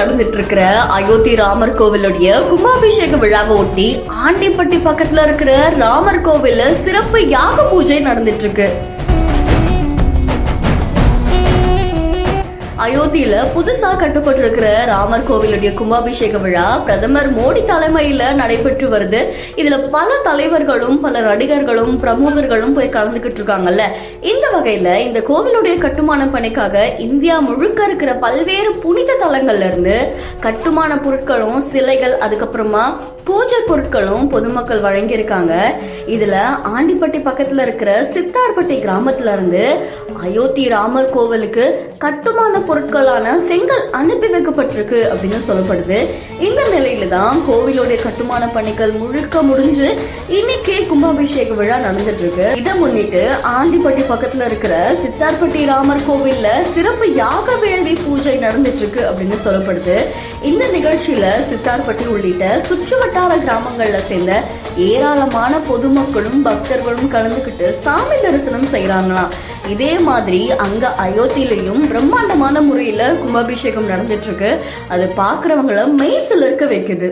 நடந்துட்டு இருக்கிற அயோத்தி ராமர் கோவிலுடைய கும்பாபிஷேக விழாவை ஒட்டி ஆண்டிப்பட்டி பக்கத்துல இருக்கிற ராமர் கோவில்ல சிறப்பு யாக பூஜை நடந்துட்டு இருக்கு. அயோத்தியில புதுசா கட்டப்பட்டிருக்கிற ராமர் கோவிலுடைய கும்பாபிஷேக விழா பிரதமர் மோடி தலைமையில நடைபெற்று வருது. இதுல பல தலைவர்களும் பல நடிகர்களும் பிரமுகர்களும் போய் கலந்துகிட்டு இருக்காங்கல்ல. இந்த வகையில இந்த கோவிலுடைய கட்டுமான பணிக்காக இந்தியா முழுக்க இருக்கிற பல்வேறு புனித தலங்கள்ல இருந்து கட்டுமான பொருட்களும் சிலைகள் அதுக்கப்புறமா பூஜை பொருட்களும் பொதுமக்கள் வழங்கியிருக்காங்க. இதுல ஆண்டிப்பட்டி பக்கத்துல இருக்கிற சித்தார்பட்டி கிராமத்துல இருந்து அயோத்தி ராமர் கோவிலுக்கு கட்டுமான பொருட்களான செங்கல் அனுப்பி வைக்கப்பட்டிருக்கு அப்படின்னு சொல்லப்படுது. இந்த நிலையில தான் கோவிலுடைய கட்டுமான பணிகள் முழுக்க முடிஞ்சு இன்னைக்கு கும்பாபிஷேக விழா நடந்துட்டு இருக்கு. இதை முன்னிட்டு ஆண்டிப்பட்டி பக்கத்துல இருக்கிற சித்தார்பட்டி ராமர் கோவில்ல சிறப்பு யாக வேள்வி பூஜை நடந்துட்டு இருக்கு அப்படின்னு சொல்லப்படுது. இந்த நிகழ்ச்சியில சித்தார்பட்டி உள்ளிட்ட சுற்று வட்டார கிராமங்கள்ல சேர்ந்த ஏராளமான பொதுமக்களும் பக்தர்களும் கலந்துகிட்டு சாமி தரிசனம் செய்யறாங்களாம். இதே மாதிரி அங்க அயோத்தியிலையும் பிரம்மாண்டமான முறையில கும்பாபிஷேகம் நடந்துட்டு இருக்கு. அது பாக்குறவங்கள மெய் சிலிர்க்க வைக்குது.